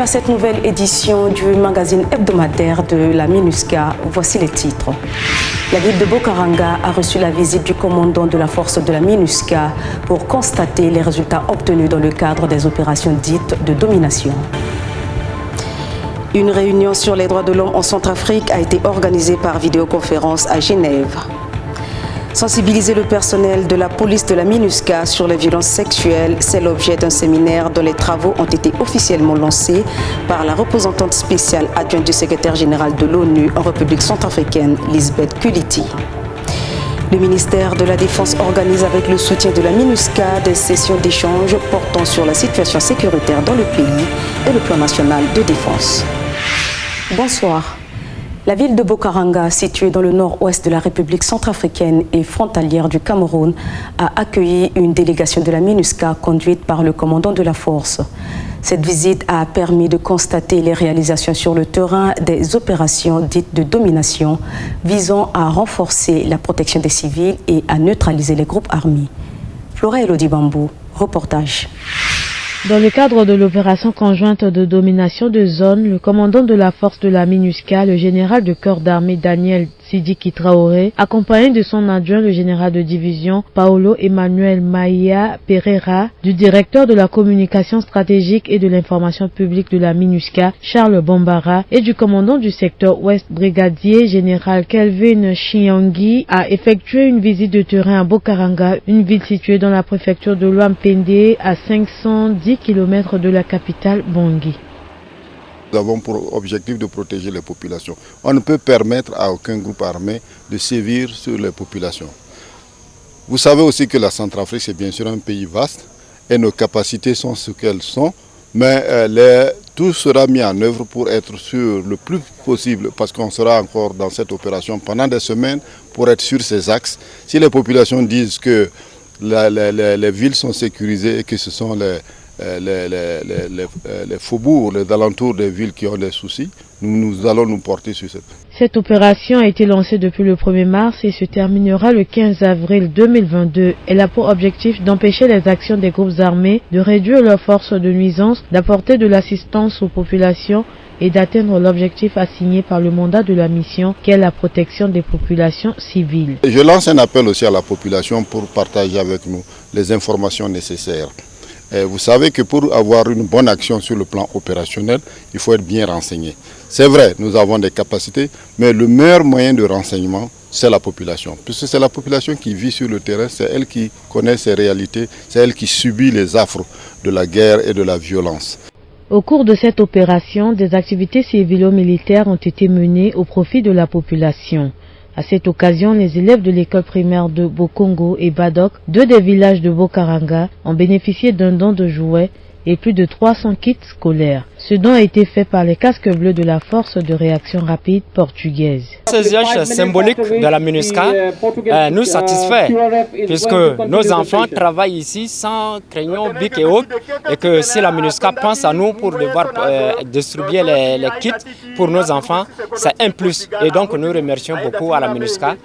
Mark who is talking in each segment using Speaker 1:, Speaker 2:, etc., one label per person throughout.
Speaker 1: Bienvenue à cette nouvelle édition du magazine hebdomadaire de la MINUSCA. Voici les titres. La ville de Bokaranga a reçu la visite du commandant de la force de la MINUSCA pour constater les résultats obtenus dans le cadre des opérations dites de domination. Une réunion sur les droits de l'homme en Centrafrique a été organisée par vidéoconférence à Genève. Sensibiliser le personnel de la police de la MINUSCA sur les violences sexuelles, c'est l'objet d'un séminaire dont les travaux ont été officiellement lancés par la représentante spéciale adjointe du secrétaire général de l'ONU en République centrafricaine, Lisbeth Kuliti. Le ministère de la Défense organise avec le soutien de la MINUSCA des sessions d'échange portant sur la situation sécuritaire dans le pays et le plan national de défense. Bonsoir. La ville de Bokaranga, située dans le nord-ouest de la République centrafricaine et frontalière du Cameroun, a accueilli une délégation de la MINUSCA conduite par le commandant de la force. Cette visite a permis de constater les réalisations sur le terrain des opérations dites de domination visant à renforcer la protection des civils et à neutraliser les groupes armés. Flora Elodie Bambou, reportage.
Speaker 2: Dans le cadre de l'opération conjointe de domination de zone, le commandant de la force de la MINUSCA, le général de corps d'armée Daniel Sidiki Traoré, accompagné de son adjoint, le général de division Paolo Emmanuel Maia Pereira, du directeur de la communication stratégique et de l'information publique de la MINUSCA, Charles Bombara, et du commandant du secteur ouest, brigadier général Kelvin Chiangi, a effectué une visite de terrain à Bokaranga, une ville située dans la préfecture de Loampende, à 510 km de la capitale Bangui.
Speaker 3: Nous avons pour objectif de protéger les populations. On ne peut permettre à aucun groupe armé de sévir sur les populations. Vous savez aussi que la Centrafrique, c'est bien sûr un pays vaste et nos capacités sont ce qu'elles sont, mais tout sera mis en œuvre pour être sûr le plus possible, parce qu'on sera encore dans cette opération pendant des semaines pour être sur ces axes. Si les populations disent que les villes sont sécurisées et que ce sont les faubourgs, les alentours des villes qui ont des soucis, nous allons nous porter sur cette.
Speaker 2: Cette opération a été lancée depuis le 1er mars et se terminera le 15 avril 2022. Elle a pour objectif d'empêcher les actions des groupes armés, de réduire leurs forces de nuisance, d'apporter de l'assistance aux populations et d'atteindre l'objectif assigné par le mandat de la mission, qui est la protection des populations civiles.
Speaker 3: Je lance un appel aussi à la population pour partager avec nous les informations nécessaires. Et vous savez que pour avoir une bonne action sur le plan opérationnel, il faut être bien renseigné. C'est vrai, nous avons des capacités, mais le meilleur moyen de renseignement, c'est la population. Puisque c'est la population qui vit sur le terrain, c'est elle qui connaît ses réalités, c'est elle qui subit les affres de la guerre et de la violence.
Speaker 2: Au cours de cette opération, des activités civilo-militaires ont été menées au profit de la population. À cette occasion, les élèves de l'école primaire de Bokongo et Badok, deux des villages de Bokaranga, ont bénéficié d'un don de jouets et plus de 300 kits scolaires. Ce don a été fait par les casques bleus de la force de réaction rapide portugaise.
Speaker 4: Ce geste symbolique de la MINUSCA nous satisfait, puisque nos enfants travaillent ici sans crayon, bic et autres, et que si la MINUSCA pense à nous pour devoir distribuer les kits pour nos enfants, c'est un plus. Et donc nous remercions beaucoup à la MINUSCA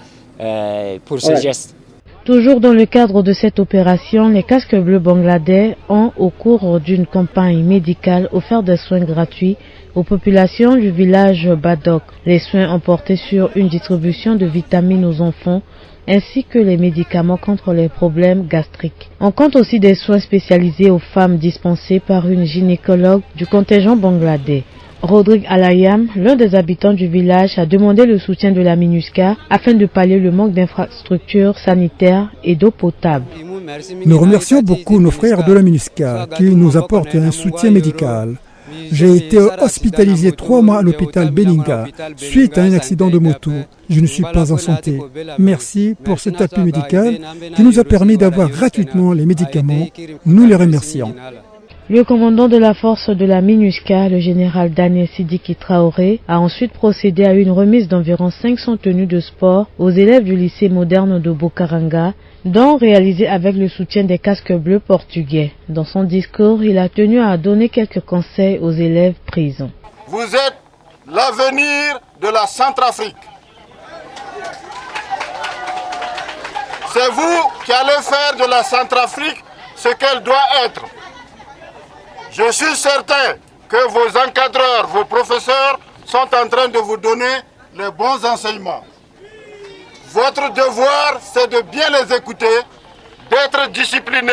Speaker 4: pour ce geste.
Speaker 2: Toujours dans le cadre de cette opération, les casques bleus bangladais ont, au cours d'une campagne médicale, offert des soins gratuits aux populations du village Badok. Les soins ont porté sur une distribution de vitamines aux enfants, ainsi que les médicaments contre les problèmes gastriques. On compte aussi des soins spécialisés aux femmes dispensés par une gynécologue du contingent bangladais. Rodrigue Alayam, l'un des habitants du village, a demandé le soutien de la MINUSCA afin de pallier le manque d'infrastructures sanitaires et d'eau potable.
Speaker 5: Nous remercions beaucoup nos frères de la MINUSCA qui nous apportent un soutien médical. J'ai été hospitalisé 3 mois à l'hôpital Beninga suite à un accident de moto. Je ne suis pas en santé. Merci pour cet appui médical qui nous a permis d'avoir gratuitement les médicaments. Nous les remercions.
Speaker 2: Le commandant de la force de la MINUSCA, le général Daniel Sidiki Traoré, a ensuite procédé à une remise d'environ 500 tenues de sport aux élèves du lycée moderne de Bokaranga, don réalisé avec le soutien des casques bleus portugais. Dans son discours, il a tenu à donner quelques conseils aux élèves prisons.
Speaker 3: Vous êtes l'avenir de la Centrafrique. C'est vous qui allez faire de la Centrafrique ce qu'elle doit être. Je suis certain que vos encadreurs, vos professeurs sont en train de vous donner les bons enseignements. Votre devoir, c'est de bien les écouter, d'être discipliné,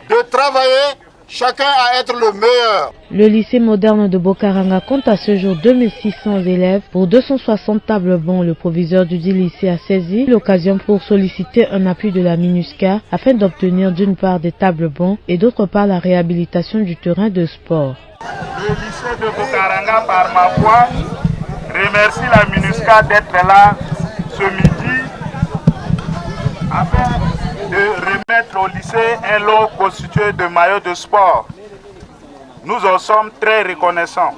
Speaker 3: de travailler, chacun à être le meilleur.
Speaker 2: Le lycée moderne de Bokaranga compte à ce jour 2600 élèves pour 260 tables bancs. Le proviseur du dit lycée a saisi l'occasion pour solliciter un appui de la MINUSCA afin d'obtenir d'une part des tables bancs et d'autre part la réhabilitation du terrain de sport.
Speaker 6: Le lycée de Bokaranga, par ma voix, remercie la MINUSCA d'être là ce midi afin de remettre au lycée un lot constitué de maillots de sport. Nous en sommes très reconnaissants.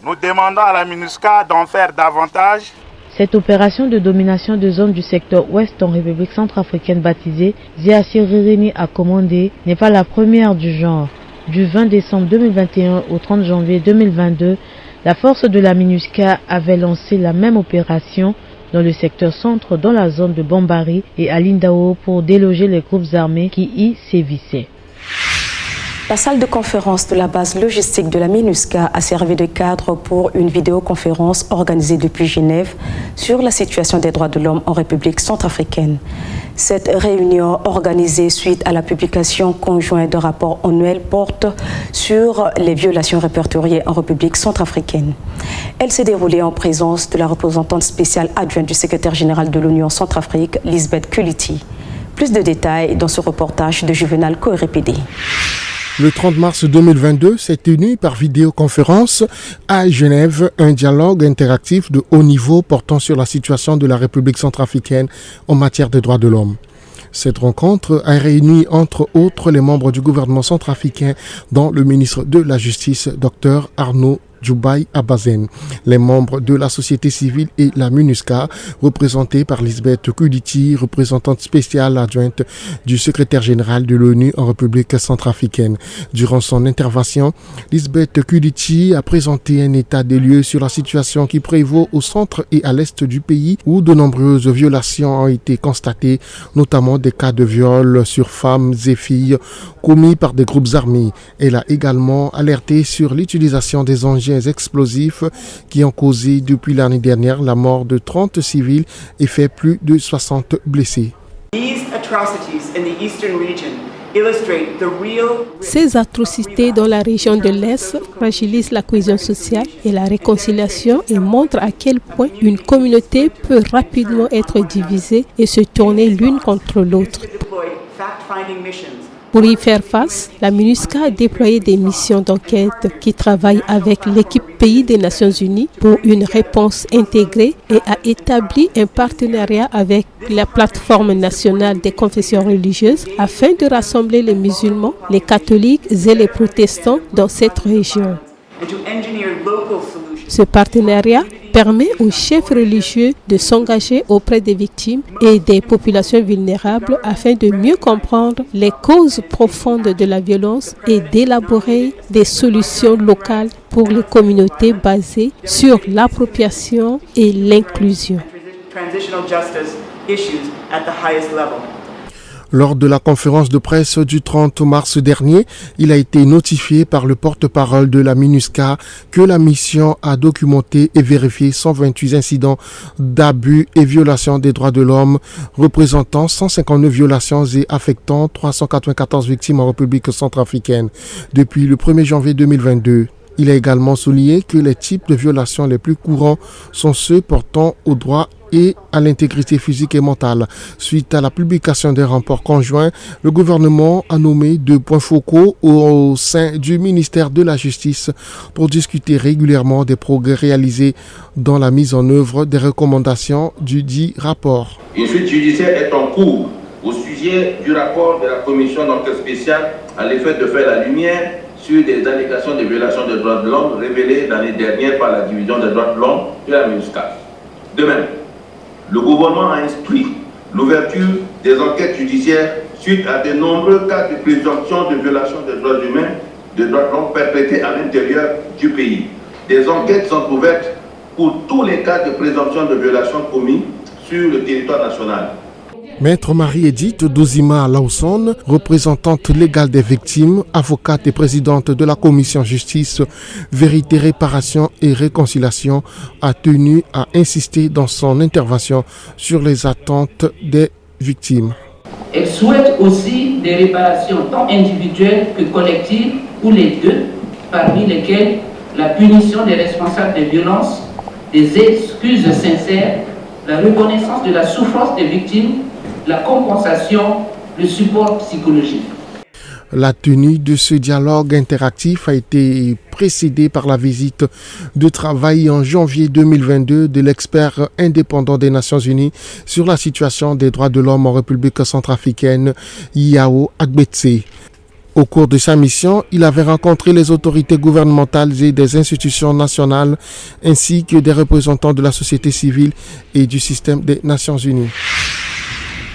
Speaker 6: Nous demandons à la MINUSCA d'en faire davantage.
Speaker 2: Cette opération de domination de zone du secteur ouest en République centrafricaine baptisée Ziassi Ririni a commandé n'est pas la première du genre. Du 20 décembre 2021 au 30 janvier 2022, la force de la MINUSCA avait lancé la même opération dans le secteur centre, dans la zone de Bambari et à Lindao pour déloger les groupes armés qui y sévissaient.
Speaker 1: La salle de conférence de la base logistique de la MINUSCA a servi de cadre pour une vidéoconférence organisée depuis Genève sur la situation des droits de l'homme en République centrafricaine. Cette réunion organisée suite à la publication conjointe d'un rapport annuel porte sur les violations répertoriées en République centrafricaine. Elle s'est déroulée en présence de la représentante spéciale adjointe du secrétaire général de l'Union Centrafrique, Lisbeth Kuliti. Plus de détails dans ce reportage de Juvenal Koerepede.
Speaker 7: Le 30 mars 2022 s'est tenu par vidéoconférence à Genève un dialogue interactif de haut niveau portant sur la situation de la République centrafricaine en matière de droits de l'homme. Cette rencontre a réuni entre autres les membres du gouvernement centrafricain dont le ministre de la Justice, Dr Arnaud Djoubaï Abazen, les membres de la société civile et la MINUSCA, représentés par Lisbeth Kuliti, représentante spéciale adjointe du secrétaire général de l'ONU en République centrafricaine. Durant son intervention, Lisbeth Kuliti a présenté un état des lieux sur la situation qui prévaut au centre et à l'est du pays où de nombreuses violations ont été constatées, notamment des cas de viol sur femmes et filles commis par des groupes armés. Elle a également alerté sur l'utilisation des engins explosifs qui ont causé depuis l'année dernière la mort de 30 civils et fait plus de 60 blessés.
Speaker 8: Ces atrocités dans la région de l'Est fragilisent la cohésion sociale et la réconciliation et montrent à quel point une communauté peut rapidement être divisée et se tourner l'une contre l'autre. Pour y faire face, la MINUSCA a déployé des missions d'enquête qui travaillent avec l'équipe pays des Nations Unies pour une réponse intégrée et a établi un partenariat avec la plateforme nationale des confessions religieuses afin de rassembler les musulmans, les catholiques et les protestants dans cette région. Ce partenariat permet aux chefs religieux de s'engager auprès des victimes et des populations vulnérables afin de mieux comprendre les causes profondes de la violence et d'élaborer des solutions locales pour les communautés basées sur l'appropriation et l'inclusion.
Speaker 7: Lors de la conférence de presse du 30 mars dernier, il a été notifié par le porte-parole de la MINUSCA que la mission a documenté et vérifié 128 incidents d'abus et violations des droits de l'homme, représentant 159 violations et affectant 394 victimes en République centrafricaine depuis le 1er janvier 2022. Il a également souligné que les types de violations les plus courants sont ceux portant aux droits et à l'intégrité physique et mentale. Suite à la publication des rapports conjoints, le gouvernement a nommé 2 points focaux au sein du ministère de la Justice pour discuter régulièrement des progrès réalisés dans la mise en œuvre des recommandations du dit rapport.
Speaker 9: Une suite judiciaire est en cours au sujet du rapport de la commission d'enquête spéciale à l'effet de faire la lumière sur des allégations de violations des droits de l'homme révélées l'année dernière par la division des droits de l'homme de la MINUSCA. De même, le gouvernement a instruit l'ouverture des enquêtes judiciaires suite à de nombreux cas de présomption de violation des droits humains, de droits de l'homme perpétrés à l'intérieur du pays. Des enquêtes sont ouvertes pour tous les cas de présomption de violation commis sur le territoire national.
Speaker 7: Maître Marie-Édith Dozima Lawson, représentante légale des victimes, avocate et présidente de la commission justice, vérité, réparation et réconciliation, a tenu à insister dans son intervention sur les attentes des victimes.
Speaker 10: Elle souhaite aussi des réparations tant individuelles que collectives ou les deux, parmi lesquelles la punition des responsables des violences, des excuses sincères, la reconnaissance de la souffrance des victimes, la compensation, le support psychologique.
Speaker 7: La tenue de ce dialogue interactif a été précédée par la visite de travail en janvier 2022 de l'expert indépendant des Nations Unies sur la situation des droits de l'homme en République centrafricaine, Yao Agbetse. Au cours de sa mission, il avait rencontré les autorités gouvernementales et des institutions nationales ainsi que des représentants de la société civile et du système des Nations Unies.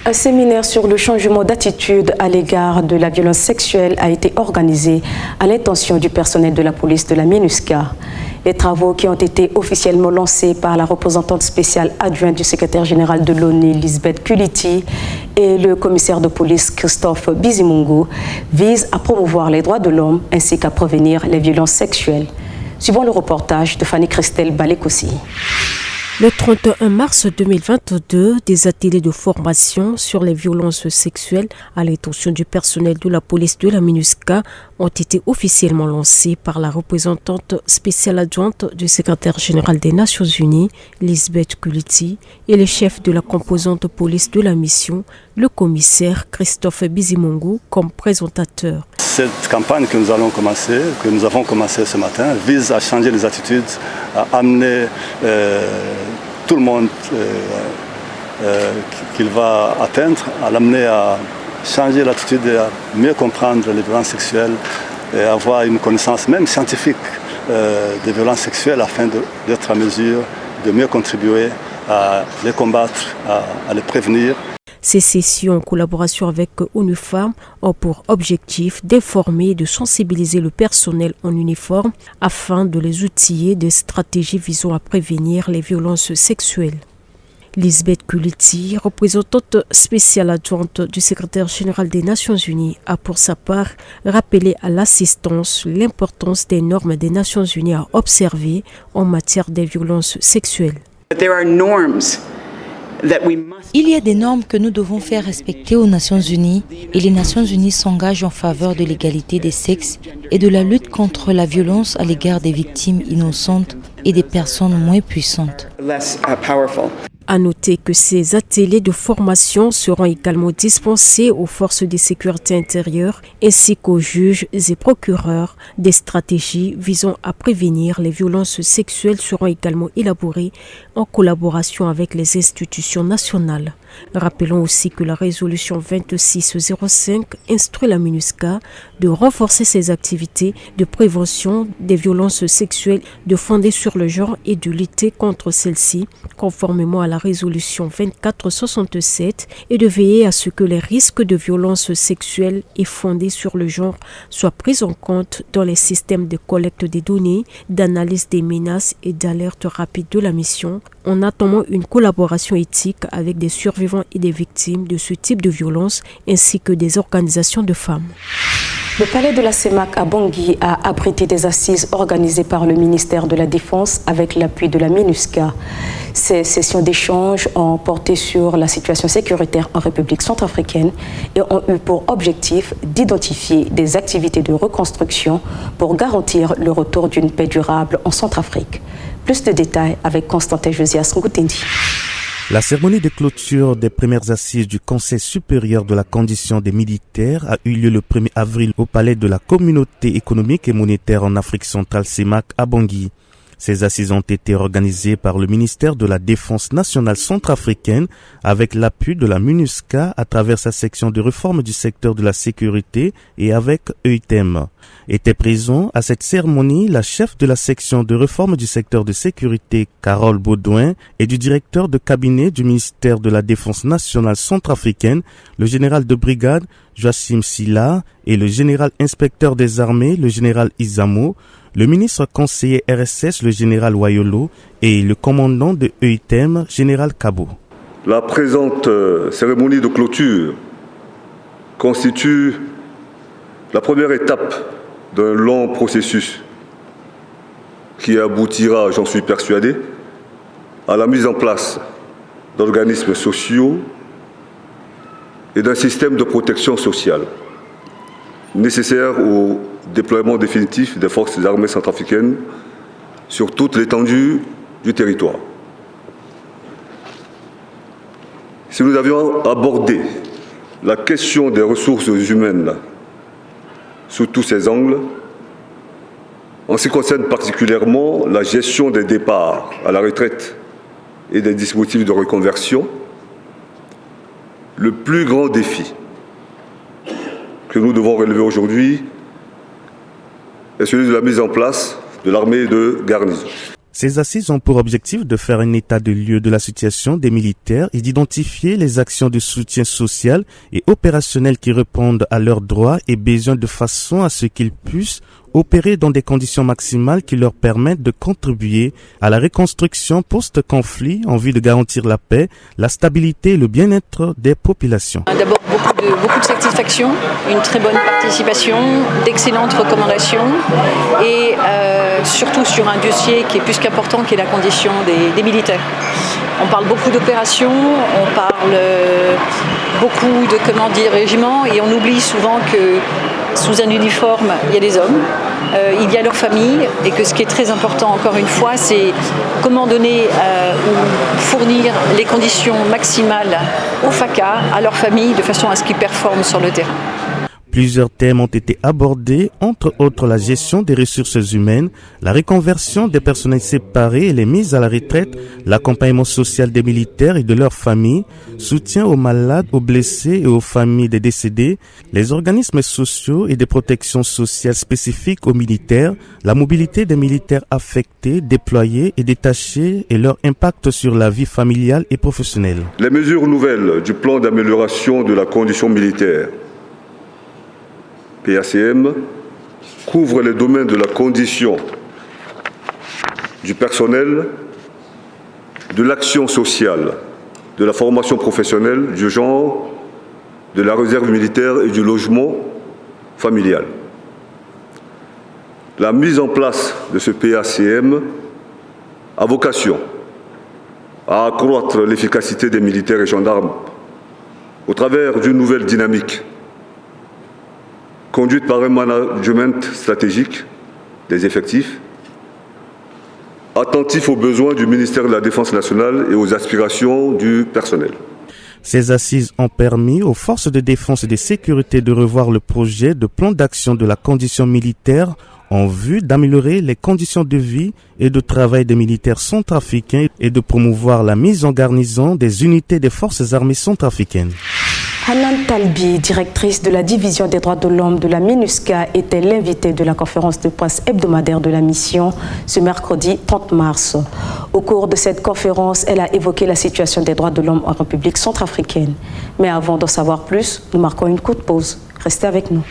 Speaker 1: Un séminaire sur le changement d'attitude à l'égard de la violence sexuelle a été organisé à l'intention du personnel de la police de la MINUSCA. Les travaux qui ont été officiellement lancés par la représentante spéciale adjointe du secrétaire général de l'ONU, Lisbeth Kuliti, et le commissaire de police, Christophe Bizimungu, visent à promouvoir les droits de l'homme ainsi qu'à prévenir les violences sexuelles. Suivons le reportage de Fanny-Christelle Balekossi.
Speaker 11: Le 31 mars 2022, des ateliers de formation sur les violences sexuelles à l'intention du personnel de la police de la MINUSCA ont été officiellement lancés par la représentante spéciale adjointe du secrétaire général des Nations Unies, Lisbeth Kuliti, et le chef de la composante police de la mission, le commissaire Christophe Bizimungu, comme présentateur.
Speaker 12: Cette campagne que nous avons commencé ce matin vise à changer les attitudes, à amener tout le monde qu'il va atteindre, à l'amener à changer l'attitude et à mieux comprendre les violences sexuelles et avoir une connaissance même scientifique des violences sexuelles afin d'être à mesure de mieux contribuer à les combattre, à les prévenir.
Speaker 11: Ces sessions en collaboration avec ONU Femmes ont pour objectif d'informer et de sensibiliser le personnel en uniforme afin de les outiller de stratégies visant à prévenir les violences sexuelles. Lisbeth Kuliti, représentante spéciale adjointe du secrétaire général des Nations Unies, a pour sa part rappelé à l'assistance l'importance des normes des Nations Unies à observer en matière des violences sexuelles.
Speaker 13: Il y a des normes que nous devons faire respecter aux Nations Unies et les Nations Unies s'engagent en faveur de l'égalité des sexes et de la lutte contre la violence à l'égard des victimes innocentes et des personnes moins puissantes.
Speaker 11: À noter que ces ateliers de formation seront également dispensés aux forces de sécurité intérieure ainsi qu'aux juges et procureurs. Des stratégies visant à prévenir les violences sexuelles seront également élaborées en collaboration avec les institutions nationales. Rappelons aussi que la résolution 2605 instruit la MINUSCA de renforcer ses activités de prévention des violences sexuelles, de fonder sur le genre et de lutter contre celles-ci, conformément à la résolution 2467, et de veiller à ce que les risques de violences sexuelles et fondés sur le genre soient pris en compte dans les systèmes de collecte des données, d'analyse des menaces et d'alerte rapide de la mission, en attendant une collaboration éthique avec des survivants et des victimes de ce type de violence, ainsi que des organisations de femmes.
Speaker 1: Le palais de la CEMAC à Bangui a abrité des assises organisées par le ministère de la Défense avec l'appui de la MINUSCA. Ces sessions d'échange ont porté sur la situation sécuritaire en République centrafricaine et ont eu pour objectif d'identifier des activités de reconstruction pour garantir le retour d'une paix durable en Centrafrique. Plus de détails avec Constantin Josias Ngoutendi.
Speaker 14: La cérémonie de clôture des premières assises du Conseil supérieur de la condition des militaires a eu lieu le 1er avril au palais de la Communauté économique et monétaire en Afrique centrale CEMAC à Bangui. Ces assises ont été organisées par le ministère de la Défense nationale centrafricaine avec l'appui de la MINUSCA à travers sa section de réforme du secteur de la sécurité et avec EITEM. Était présent à cette cérémonie la chef de la section de réforme du secteur de sécurité, Carole Baudouin, et du directeur de cabinet du ministère de la Défense nationale centrafricaine, le général de brigade Joachim Silla et le général inspecteur des armées, le général Izamo, le ministre conseiller RSS, le général Wayolo, et le commandant de EITEM, général Kabo.
Speaker 15: La présente cérémonie de clôture constitue la première étape d'un long processus qui aboutira, j'en suis persuadé, à la mise en place d'organismes sociaux et d'un système de protection sociale nécessaire au déploiement définitif des forces armées centrafricaines sur toute l'étendue du territoire. Si nous avions abordé la question des ressources humaines sous tous ses angles, en ce qui concerne particulièrement la gestion des départs à la retraite et des dispositifs de reconversion, le plus grand défi que nous devons relever aujourd'hui est celui de la mise en place de l'armée de garnison.
Speaker 14: Ces assises ont pour objectif de faire un état de lieu de la situation des militaires et d'identifier les actions de soutien social et opérationnel qui répondent à leurs droits et besoins de façon à ce qu'ils puissent opérer dans des conditions maximales qui leur permettent de contribuer à la reconstruction post-conflit en vue de garantir la paix, la stabilité et le bien-être des populations.
Speaker 16: D'abord, beaucoup de satisfaction, une très bonne participation, d'excellentes recommandations et surtout sur un dossier qui est plus qu'important, qui est la condition des militaires. On parle beaucoup d'opérations, on parle beaucoup de régiments et on oublie souvent que sous un uniforme, il y a des hommes, il y a leur famille et que ce qui est très important encore une fois, c'est comment donner ou fournir les conditions maximales aux FACA, à leur famille, de façon à ce qu'ils performent sur le terrain.
Speaker 14: Plusieurs thèmes ont été abordés, entre autres la gestion des ressources humaines, la reconversion des personnels séparés et les mises à la retraite, l'accompagnement social des militaires et de leurs familles, soutien aux malades, aux blessés et aux familles des décédés, les organismes sociaux et des protections sociales spécifiques aux militaires, la mobilité des militaires affectés, déployés et détachés et leur impact sur la vie familiale et professionnelle.
Speaker 15: Les mesures nouvelles du plan d'amélioration de la condition militaire PACM couvre les domaines de la condition du personnel, de l'action sociale, de la formation professionnelle, du genre, de la réserve militaire et du logement familial. La mise en place de ce PACM a vocation à accroître l'efficacité des militaires et gendarmes au travers d'une nouvelle dynamique conduite par un management stratégique des effectifs, attentif aux besoins du ministère de la Défense nationale et aux aspirations du personnel.
Speaker 14: Ces assises ont permis aux forces de défense et de sécurité de revoir le projet de plan d'action de la condition militaire en vue d'améliorer les conditions de vie et de travail des militaires centrafricains et de promouvoir la mise en garnison des unités des forces armées centrafricaines.
Speaker 1: Hanan Talbi, directrice de la division des droits de l'homme de la MINUSCA, était l'invitée de la conférence de presse hebdomadaire de la mission ce mercredi 30 mars. Au cours de cette conférence, elle a évoqué la situation des droits de l'homme en République centrafricaine. Mais avant d'en savoir plus, nous marquons une courte pause. Restez avec nous.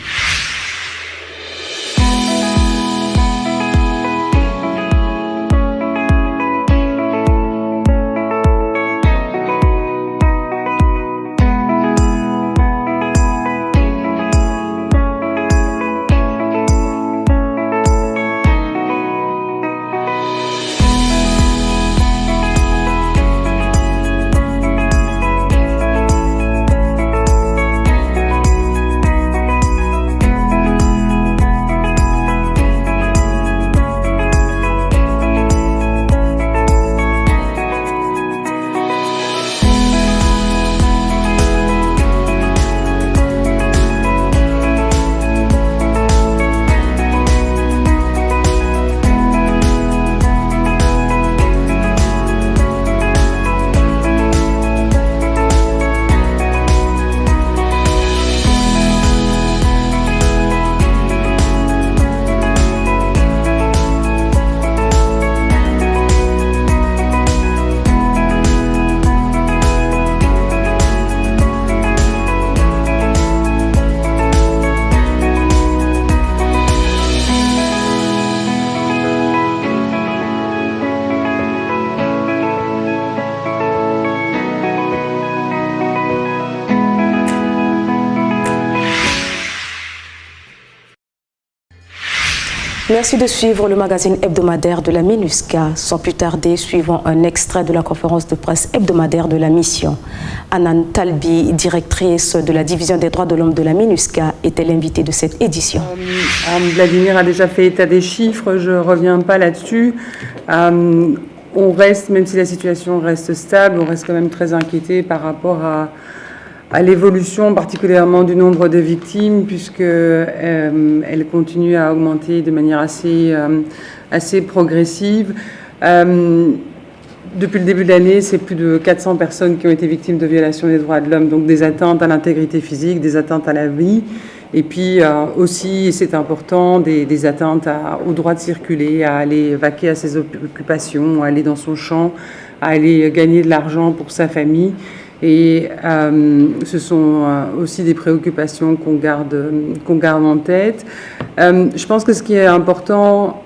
Speaker 1: Merci de suivre le magazine hebdomadaire de la MINUSCA. Sans plus tarder, suivons un extrait de la conférence de presse hebdomadaire de la mission. Anan Talbi, directrice de la division des droits de l'homme de la MINUSCA, était l'invitée de cette édition.
Speaker 17: Vladimir a déjà fait état des chiffres, je ne reviens pas là-dessus. On reste, même si la situation reste stable, on reste quand même très inquiété par rapport à l'évolution particulièrement du nombre de victimes, puisqu'elle continue à augmenter de manière assez progressive. Depuis le début de l'année, c'est plus de 400 personnes qui ont été victimes de violations des droits de l'homme, donc des atteintes à l'intégrité physique, des atteintes à la vie, et puis aussi, et c'est important, des atteintes au droit de circuler, à aller vaquer à ses occupations, à aller dans son champ, à aller gagner de l'argent pour sa famille. Et ce sont aussi des préoccupations qu'on garde en tête. Je pense que ce qui est important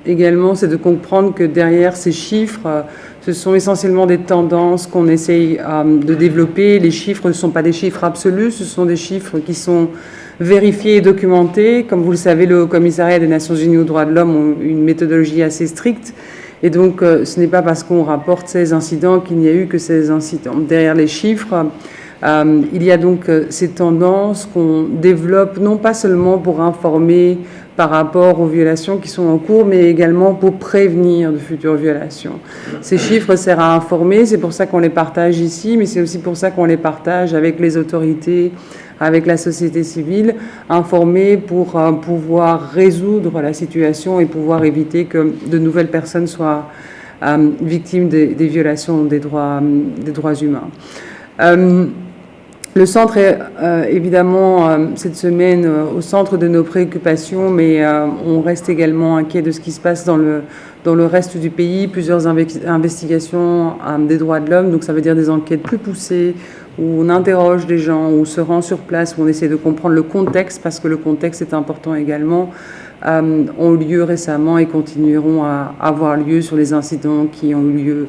Speaker 17: également, c'est de comprendre que derrière ces chiffres, ce sont essentiellement des tendances qu'on essaye de développer. Les chiffres ne sont pas des chiffres absolus, ce sont des chiffres qui sont vérifiés et documentés. Comme vous le savez, le Haut Commissariat des Nations Unies aux droits de l'homme ont une méthodologie assez stricte. Et donc, ce n'est pas parce qu'on rapporte ces incidents qu'il n'y a eu que ces incidents. Derrière les chiffres, il y a donc ces tendances qu'on développe, non pas seulement pour informer par rapport aux violations qui sont en cours, mais également pour prévenir de futures violations. Ces chiffres servent à informer, c'est pour ça qu'on les partage ici, mais c'est aussi pour ça qu'on les partage avec les autorités, avec la société civile, informer pour pouvoir résoudre la situation et pouvoir éviter que de nouvelles personnes soient victimes des violations des droits humains. Le centre est évidemment cette semaine au centre de nos préoccupations, mais on reste également inquiet de ce qui se passe dans le reste du pays. Plusieurs investigations des droits de l'homme, donc ça veut dire des enquêtes plus poussées, où on interroge des gens, où on se rend sur place, où on essaie de comprendre le contexte, parce que le contexte est important également, ont eu lieu récemment et continueront à avoir lieu sur les incidents qui ont eu lieu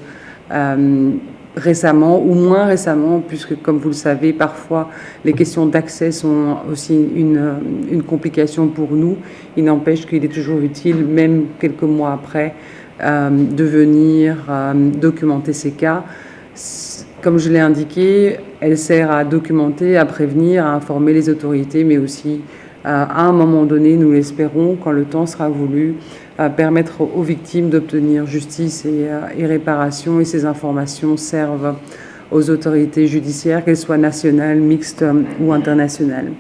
Speaker 17: récemment ou moins récemment, puisque comme vous le savez, parfois les questions d'accès sont aussi une complication pour nous. Il n'empêche qu'il est toujours utile, même quelques mois après, de venir documenter ces cas. Comme je l'ai indiqué, elle sert à documenter, à prévenir, à informer les autorités, mais aussi à un moment donné, nous l'espérons, quand le temps sera voulu, permettre aux victimes d'obtenir justice et réparation. Et ces informations servent aux autorités judiciaires, qu'elles soient nationales, mixtes ou internationales.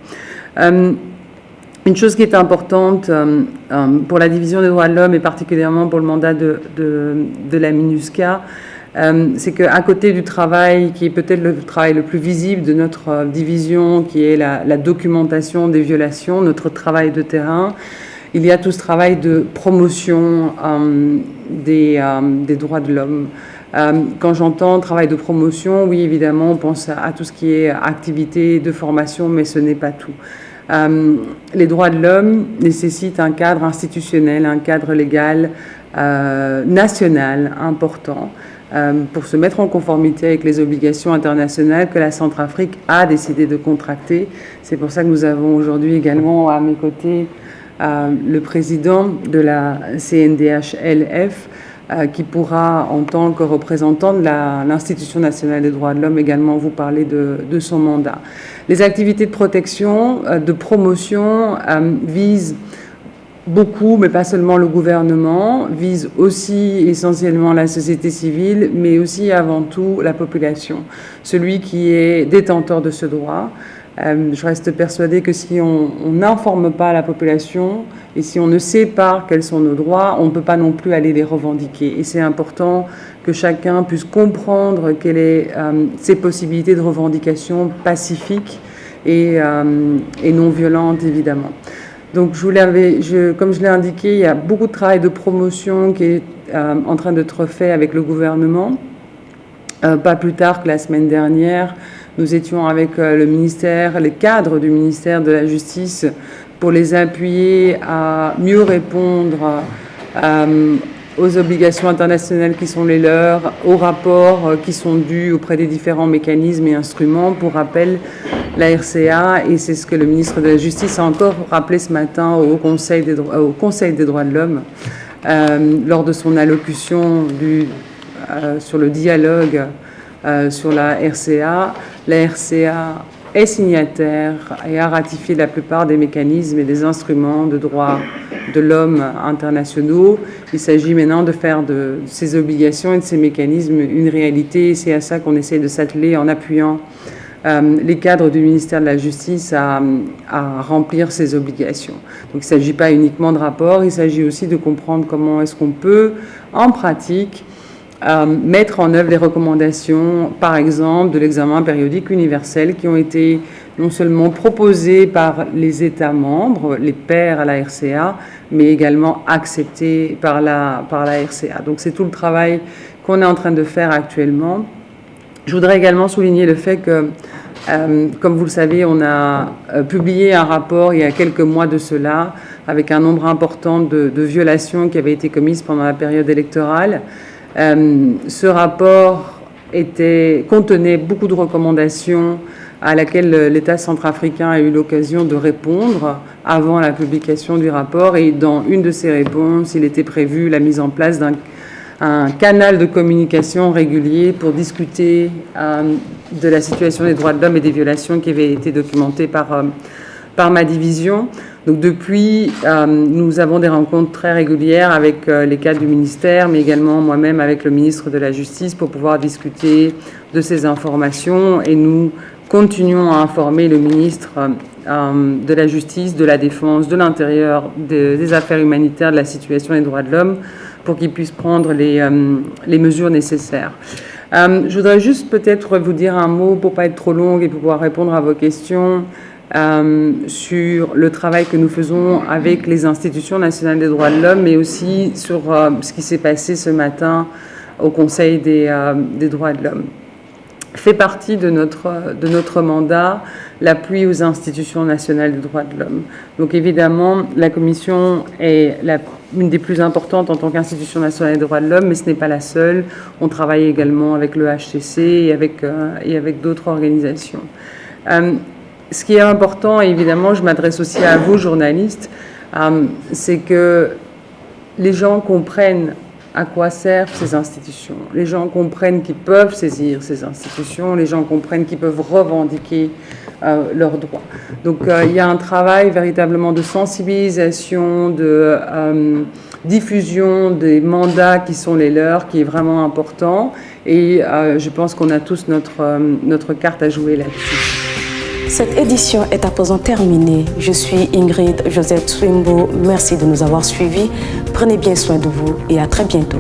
Speaker 17: Une chose qui est importante pour la division des droits de l'homme et particulièrement pour le mandat de la MINUSCA, c'est qu'à côté du travail qui est peut-être le travail le plus visible de notre division, qui est la documentation des violations, notre travail de terrain, il y a tout ce travail de promotion des droits de l'homme. Quand j'entends travail de promotion, oui, évidemment, on pense à tout ce qui est activité de formation, mais ce n'est pas tout. Les droits de l'homme nécessitent un cadre institutionnel, un cadre légal national important pour se mettre en conformité avec les obligations internationales que la Centrafrique a décidé de contracter. C'est pour ça que nous avons aujourd'hui également à mes côtés le président de la CNDH-LF qui pourra, en tant que représentant de l'Institution nationale des droits de l'homme, également vous parler de son mandat. Les activités de protection, de promotion visent beaucoup, mais pas seulement le gouvernement, visent aussi essentiellement la société civile, mais aussi avant tout la population, celui qui est détenteur de ce droit. Je reste persuadée que si on n'informe pas la population et si on ne sait pas quels sont nos droits, on ne peut pas non plus aller les revendiquer. Et c'est important que chacun puisse comprendre quelles sont ses possibilités de revendication pacifiques et non violentes, évidemment. Donc, comme je l'ai indiqué, il y a beaucoup de travail de promotion qui est en train d'être fait avec le gouvernement. Pas plus tard que la semaine dernière, nous étions avec le ministère, les cadres du ministère de la Justice pour les appuyer à mieux répondre aux obligations internationales qui sont les leurs, aux rapports qui sont dus auprès des différents mécanismes et instruments. Pour rappel, la RCA, et c'est ce que le ministre de la Justice a encore rappelé ce matin au Conseil des droits de l'homme lors de son allocution sur le dialogue sur la RCA. La RCA est signataire et a ratifié la plupart des mécanismes et des instruments de droits de l'homme internationaux. Il s'agit maintenant de faire de ces obligations et de ces mécanismes une réalité. C'est à ça qu'on essaie de s'atteler en appuyant les cadres du ministère de la Justice à remplir ces obligations. Donc il ne s'agit pas uniquement de rapports, il s'agit aussi de comprendre comment est-ce qu'on peut, en pratique, mettre en œuvre les recommandations, par exemple, de l'examen périodique universel qui ont été non seulement proposées par les États membres, les pairs à la RCA, mais également acceptées par la RCA. Donc c'est tout le travail qu'on est en train de faire actuellement. Je voudrais également souligner le fait que, comme vous le savez, on a publié un rapport il y a quelques mois de cela, avec un nombre important de violations qui avaient été commises pendant la période électorale. Ce rapport contenait beaucoup de recommandations à laquelle l'État centrafricain a eu l'occasion de répondre avant la publication du rapport. Et dans une de ces réponses, il était prévu la mise en place d'un canal de communication régulier pour discuter de la situation des droits de l'homme et des violations qui avaient été documentées par ma division. Donc depuis, nous avons des rencontres très régulières avec les cadres du ministère, mais également moi-même avec le ministre de la Justice pour pouvoir discuter de ces informations. Et nous continuons à informer le ministre de la Justice, de la Défense, de l'Intérieur, des Affaires humanitaires, de la situation des droits de l'homme, pour qu'ils puissent prendre les mesures nécessaires. Je voudrais juste peut-être vous dire un mot pour ne pas être trop longue et pour pouvoir répondre à vos questions. Sur le travail que nous faisons avec les institutions nationales des droits de l'homme, mais aussi sur ce qui s'est passé ce matin au Conseil des droits de l'homme. Fait partie de notre mandat l'appui aux institutions nationales des droits de l'homme. Donc évidemment, la Commission est une des plus importantes en tant qu'institution nationale des droits de l'homme, mais ce n'est pas la seule. On travaille également avec le HCC et avec d'autres organisations. Ce qui est important, et évidemment, je m'adresse aussi à vous, journalistes, c'est que les gens comprennent à quoi servent ces institutions. Les gens comprennent qu'ils peuvent saisir ces institutions, les gens comprennent qu'ils peuvent revendiquer leurs droits. Donc il y a un travail véritablement de sensibilisation, de diffusion des mandats qui sont les leurs, qui est vraiment important. Et je pense qu'on a tous notre carte à jouer là-dessus.
Speaker 1: Cette édition est à présent terminée. Je suis Ingrid Josette Swimbo. Merci de nous avoir suivis. Prenez bien soin de vous et à très bientôt.